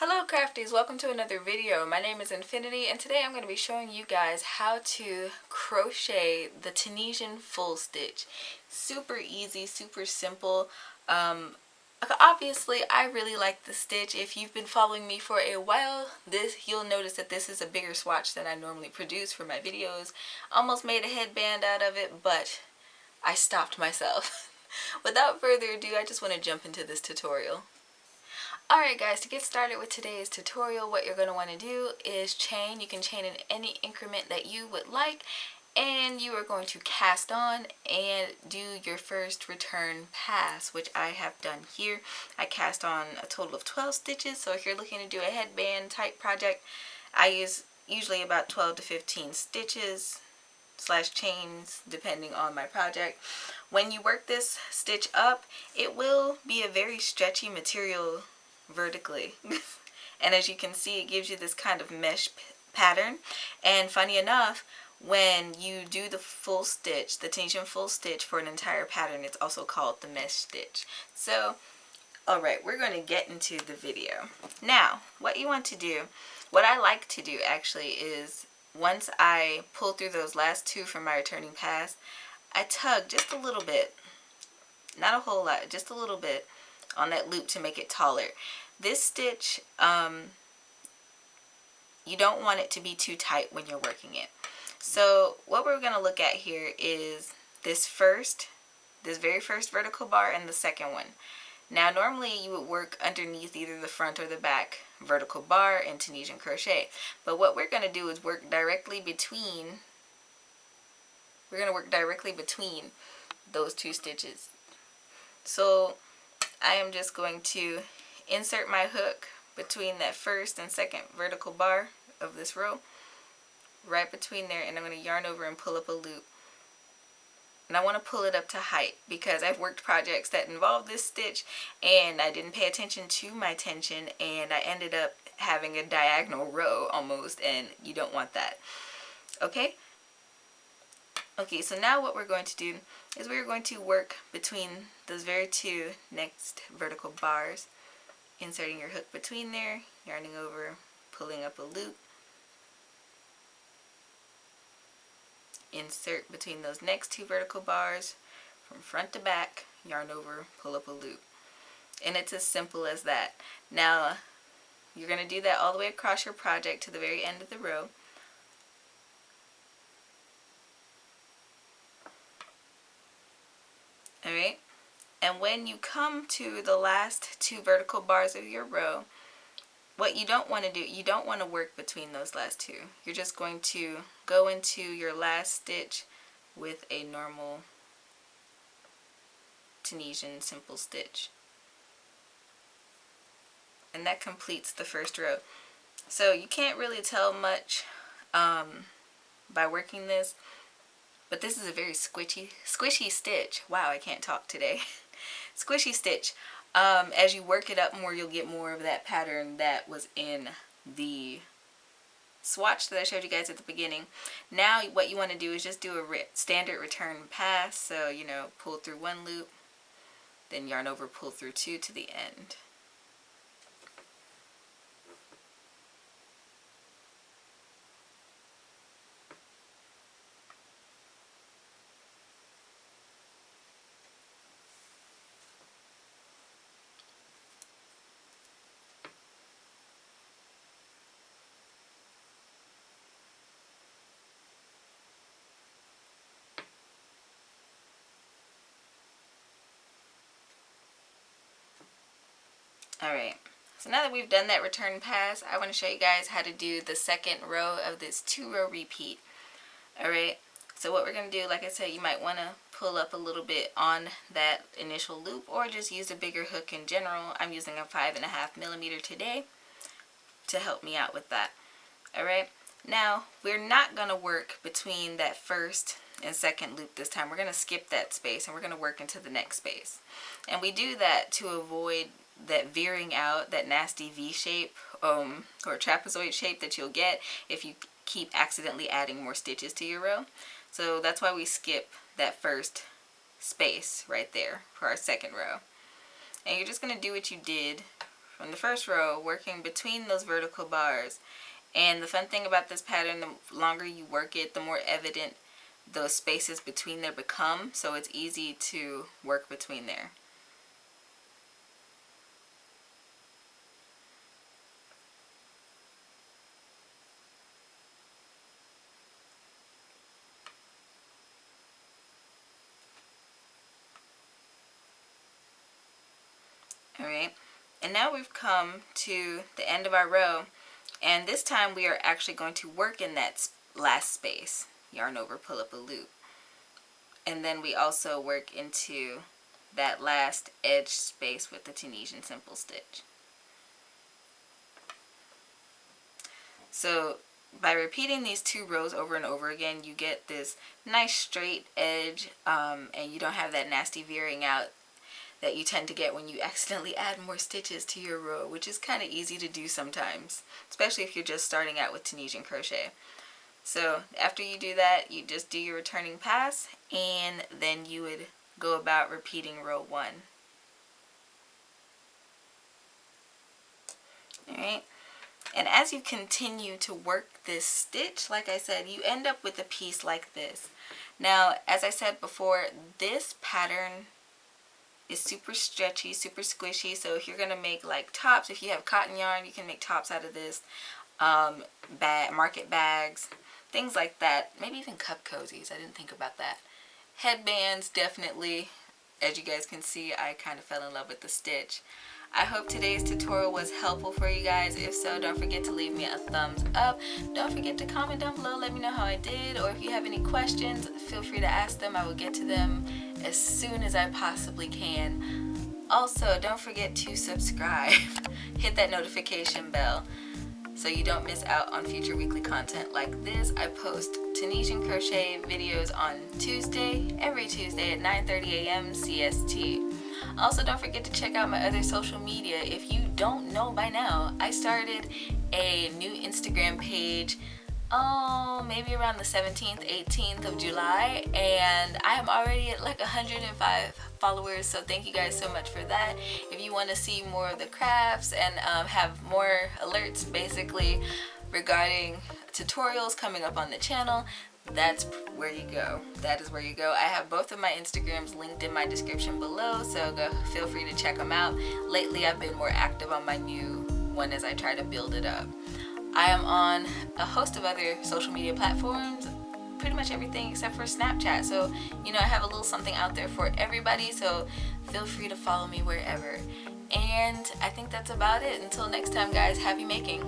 Hello crafties, welcome to another video. My name is Infiniti and today I'm going to be showing you guys how to crochet the Tunisian full stitch. Super easy, super simple. Obviously I really like the stitch. If you've been following me for a while, you'll notice that this is a bigger swatch than I normally produce for my videos. Almost made a headband out of it, but I stopped myself. Without further ado, I just want to jump into this tutorial. Alright guys, to get started with today's tutorial, what you're going to want to do is chain. You can chain in any increment that you would like, and you are going to cast on and do your first return pass, which I have done here. I cast on a total of 12 stitches, so if you're looking to do a headband type project, I use usually about 12 to 15 stitches / chains depending on my project. When you work this stitch up, it will be a very stretchy material vertically and as you can see, it gives you this kind of mesh pattern. And funny enough, when you do the full stitch, the Tunisian full stitch for an entire pattern, it's also called the mesh stitch. So alright, we're going to get into the video. Now what you want to do, what I like to do actually, is once I pull through those last two from my returning pass, I tug just a little bit, not a whole lot, just a little bit on that loop to make it taller. This stitch, you don't want it to be too tight when you're working it. So what we're going to look at here is this very first vertical bar and the second one. Now normally you would work underneath either the front or the back vertical bar in Tunisian crochet, but what we're going to do is work directly between those two stitches. So I am just going to insert my hook between that first and second vertical bar of this row, right between there, and I'm going to yarn over and pull up a loop. And I want to pull it up to height because I've worked projects that involve this stitch and I didn't pay attention to my tension and I ended up having a diagonal row almost, and you don't want that. Okay, so now what we're going to do is we're going to work between those very two next vertical bars, inserting your hook between there, yarning over, pulling up a loop, insert between those next two vertical bars from front to back, yarn over, pull up a loop. And it's as simple as that. Now you're going to do that all the way across your project to the very end of the row. Alright, and when you come to the last two vertical bars of your row, what you don't want to do, you don't want to work between those last two. You're just going to go into your last stitch with a normal Tunisian simple stitch. And that completes the first row. So you can't really tell much by working this, but this is a very squishy stitch. Wow, I can't talk today. Squishy stitch. As you work it up more, you'll get more of that pattern that was in the swatch that I showed you guys at the beginning. Now what you want to do is just do a standard return pass. So, you know, pull through one loop, then yarn over, pull through two to the end. Alright, so now that we've done that return pass, I want to show you guys how to do the second row of this 2-row repeat. Alright, so what we're going to do, like I said, you might want to pull up a little bit on that initial loop or just use a bigger hook in general. I'm using a 5.5mm today to help me out with that. Alright, now we're not going to work between that first and second loop this time. We're going to skip that space and we're going to work into the next space. And we do that to avoid that veering out, that nasty V shape or trapezoid shape that you'll get if you keep accidentally adding more stitches to your row. So that's why we skip that first space right there for our second row. And you're just going to do what you did from the first row, working between those vertical bars. And the fun thing about this pattern, the longer you work it, the more evident those spaces between there become, so it's easy to work between there. Alright, and now we've come to the end of our row, and this time we are actually going to work in that last space. Yarn over, pull up a loop. And then we also work into that last edge space with the Tunisian simple stitch. So by repeating these 2 rows over and over again, you get this nice straight edge, and you don't have that nasty veering out that you tend to get when you accidentally add more stitches to your row, which is kind of easy to do sometimes, especially if you're just starting out with Tunisian crochet. So after you do that, you just do your returning pass, and then you would go about repeating row 1. Alright, and as you continue to work this stitch, like I said, you end up with a piece like this. Now, as I said before, this pattern is super stretchy, super squishy, so if you're going to make like tops, if you have cotton yarn, you can make tops out of this, market bags, things like that, maybe even cup cozies. I didn't think about that. Headbands, definitely. As you guys can see, I kind of fell in love with the stitch. I hope today's tutorial was helpful for you guys. If so, don't forget to leave me a thumbs up. Don't forget to comment down below, let me know how I did, or if you have any questions, feel free to ask them. I will get to them as soon as I possibly can. Also, don't forget to subscribe. Hit that notification bell so you don't miss out on future weekly content like this. I post Tunisian crochet videos on Tuesday, every Tuesday at 9:30 a.m. CST. Also, don't forget to check out my other social media. If you don't know by now, I started a new Instagram page maybe around the 17th, 18th of July, and I am already at like 105 followers, so thank you guys so much for that. If you want to see more of the crafts and have more alerts basically regarding tutorials coming up on the channel, that's where you go. That is where you go. I have both of my Instagrams linked in my description below, so feel free to check them out. Lately I've been more active on my new one as I try to build it up. I am on a host of other social media platforms, pretty much everything except for Snapchat, so you know, I have a little something out there for everybody, so feel free to follow me wherever. And I think that's about it. Until next time guys, happy making.